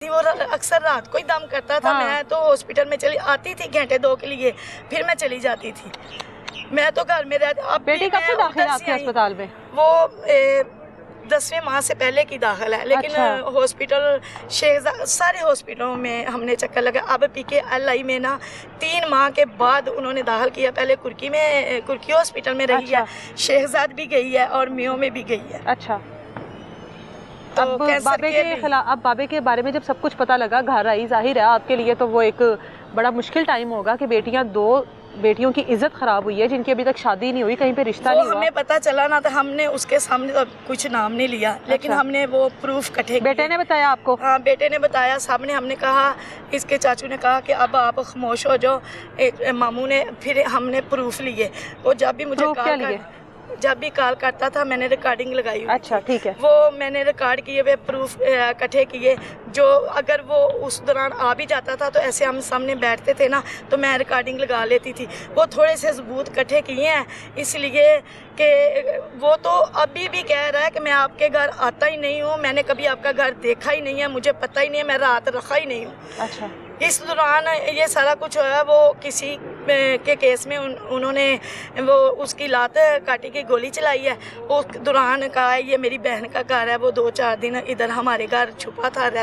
वो अक्सर रात को ही दम करता था। मैं तो हॉस्पिटल में चली आती थी घंटे 2 के लिए, फिर मैं चली जाती थी। मैं तो घर में रहती। अब बेटी कब से दाखिल है आपके अस्पताल में? वो 10वें माह से पहले की दाखिल है, लेकिन हॉस्पिटल शहजाद सारे हॉस्पिटलों में हमने चक्कर लगा। अब PKLI में ना 3 माह के बाद उन्होंने दाखिल किया। पहले कुर्की हॉस्पिटल में रही है, शहजाद भी गई है और मियो में भी गई है। अच्छा, अब बाबे के बारे में जब सब कुछ पता लगा, घर आई, जाहिर है आपके लिए तो वो एक बड़ा मुश्किल टाइम होगा कि दो बेटियों की इज्जत खराब हुई है जिनकी अभी तक शादी नहीं हुई, कहीं पे रिश्ता नहीं हुआ। हमें पता चला ना, तो हमने उसके सामने तो कुछ नाम नहीं लिया, लेकिन हमने वो प्रूफ इकट्ठे। बेटे ने बताया आपको? हाँ, बेटे ने बताया। सामने हमने कहा, इसके चाचू ने कहा कि अब आप खामोश हो जाओ। मामू ने, फिर हमने प्रूफ लिए। वो जब भी मुझे जब भी कॉल करता था मैंने रिकॉर्डिंग लगाई। अच्छा, ठीक है। वो मैंने रिकॉर्ड किए हुए प्रूफ इकट्ठे किए। जो अगर वो उस दौरान आ भी जाता था तो ऐसे हम सामने बैठते थे ना, तो मैं रिकॉर्डिंग लगा लेती थी। वो थोड़े से सबूत इकट्ठे किए हैं, इसलिए कि वो तो अभी भी कह रहा है कि मैं आपके घर आता ही नहीं हूँ, मैंने कभी आपका घर देखा ही नहीं है, मुझे पता ही नहीं है, मैं रात रखा ही नहीं हूँ। अच्छा, इस दौरान ये सारा कुछ हुआ। वो किसी के केस में उन्होंने वो उसकी लात काटी की गोली चलाई है। उस दौरान कहा ये मेरी बहन का घर है, वो 2-4 दिन इधर हमारे घर छुपा था।